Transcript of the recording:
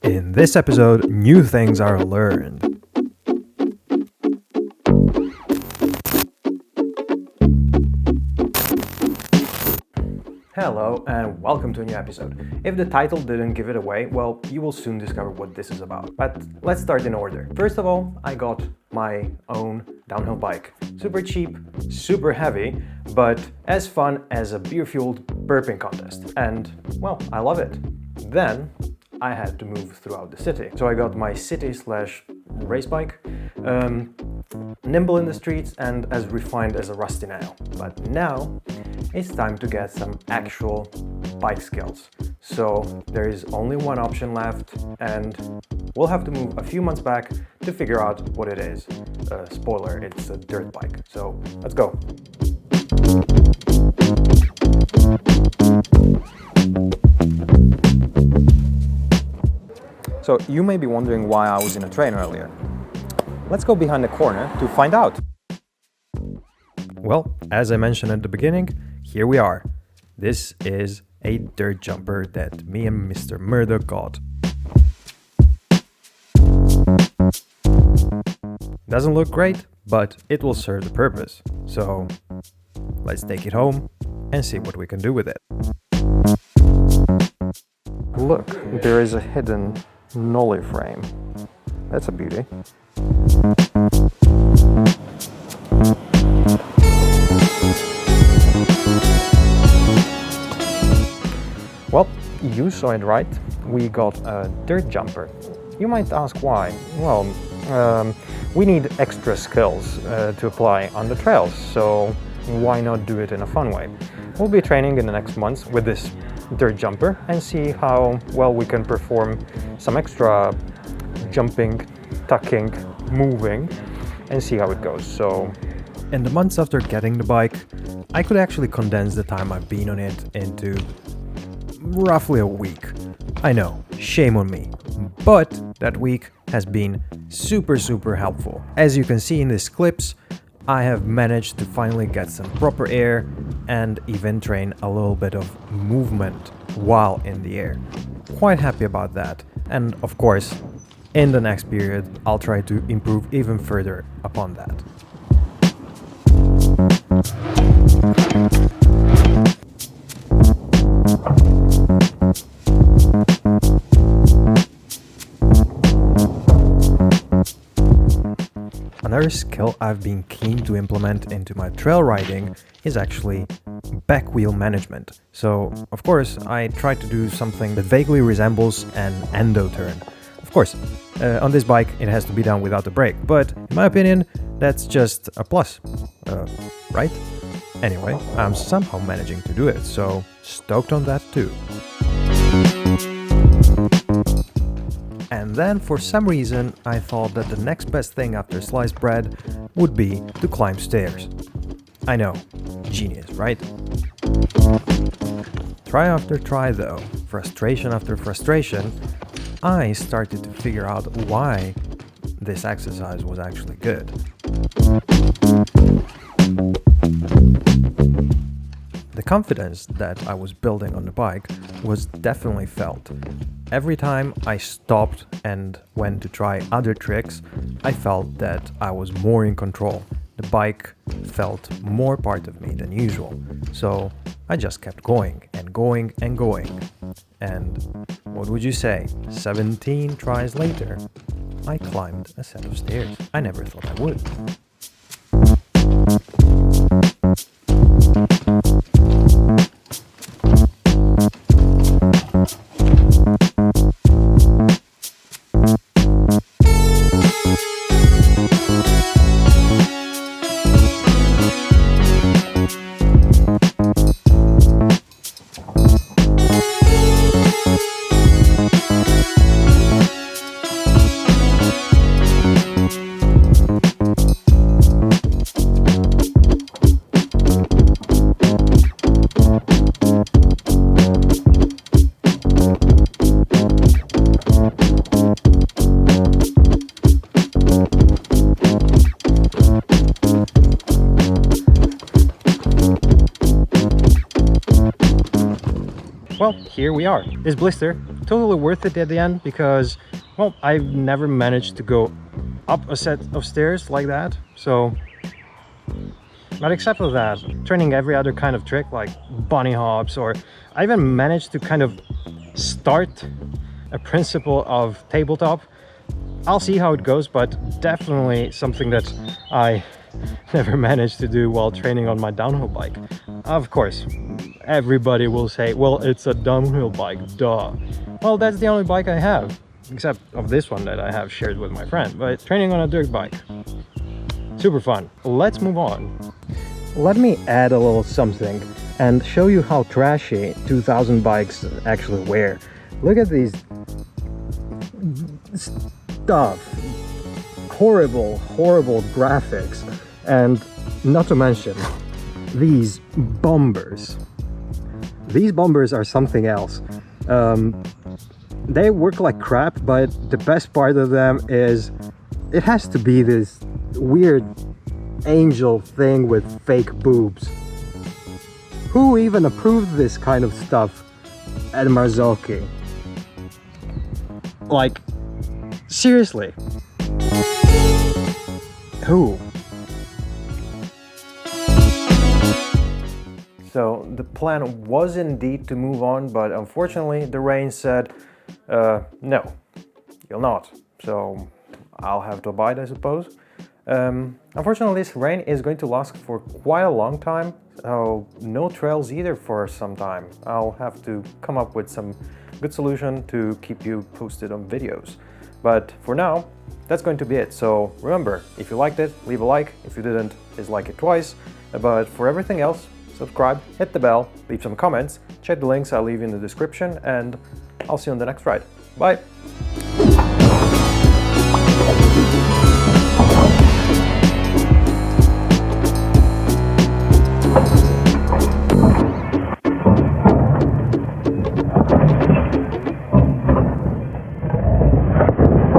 In this episode, new things are learned. Hello and welcome to a new episode. If the title didn't give it away, well, you will soon discover what this is about. But let's start in order. First of all, I got my own downhill bike. Super cheap, super heavy, but as fun as a beer-fueled burping contest. And, well, I love it. Then I had to move throughout the city. So I got my city/race bike, nimble in the streets and as refined as a rusty nail. But now it's time to get some actual bike skills. So there is only one option left and we'll have to move a few months back to figure out what it is. Spoiler, it's a dirt bike. So let's go. So you may be wondering why I was in a train earlier. Let's go behind the corner to find out. Well, as I mentioned at the beginning, here we are. This is a dirt jumper that me and Mr. Murdoch got. Doesn't look great, but it will serve the purpose. So let's take it home and see what we can do with it. Look, there is a hidden nollie frame. That's a beauty. Well, you saw it right. We got a dirt jumper. You might ask why. Well, we need extra skills to apply on the trails, so why not do it in a fun way? We'll be training in the next months with this dirt jumper and see how well we can perform some extra jumping, tucking, moving, and see how it goes. So, in the months after getting the bike, I could actually condense the time I've been on it into roughly a week. I know, shame on me, but that week has been super helpful. As you can see in these clips, I have managed to finally get some proper air and even train a little bit of movement while in the air. Quite happy about that, and of course, in the next period, I'll try to improve even further upon that. Another skill I've been keen to implement into my trail riding is actually back wheel management. So, of course, I try to do something that vaguely resembles an endo turn. Of course, on this bike it has to be done without a brake, but in my opinion, that's just a plus, right? Anyway, I'm somehow managing to do it, so stoked on that too. And then for some reason, I thought that the next best thing after sliced bread would be to climb stairs. I know, genius, right? Try after try though, frustration after frustration, I started to figure out why this exercise was actually good. The confidence that I was building on the bike was definitely felt. Every time I stopped and went to try other tricks, I felt that I was more in control. The bike felt more part of me than usual. So I just kept going and going and going. And what would you say? 17 tries later, I climbed a set of stairs. I never thought I would. here we are. This blister, totally worth it at the end because, well, I've never managed to go up a set of stairs like that, so... But except for that, training every other kind of trick like bunny hops, or I even managed to kind of start a principle of tabletop. I'll see how it goes, but definitely something that I never managed to do while training on my downhill bike. Of course, everybody will say, well, it's a downhill bike, duh. Well, that's the only bike I have, except of this one that I have shared with my friend, but training on a dirt bike. Super fun. Let's move on. Let me add a little something and show you how trashy 2000 bikes actually wear. Look at these stuff. Horrible graphics. And not to mention these bumpers. These bumpers are something else. They work like crap, but the best part of them is it has to be this weird angel thing with fake boobs. Who even approved this kind of stuff at Marzocchi? Like, seriously? Who? So the plan was indeed to move on, but unfortunately the rain said, no, you'll not. So I'll have to abide, I suppose. Unfortunately, this rain is going to last for quite a long time, so no trails either for some time. I'll have to come up with some good solution to keep you posted on videos. But for now, that's going to be it. So remember, if you liked it, leave a like. If you didn't, dislike it twice. But for everything else, subscribe, hit the bell, leave some comments, check the links I'll leave in the description, and I'll see you on the next ride. Bye!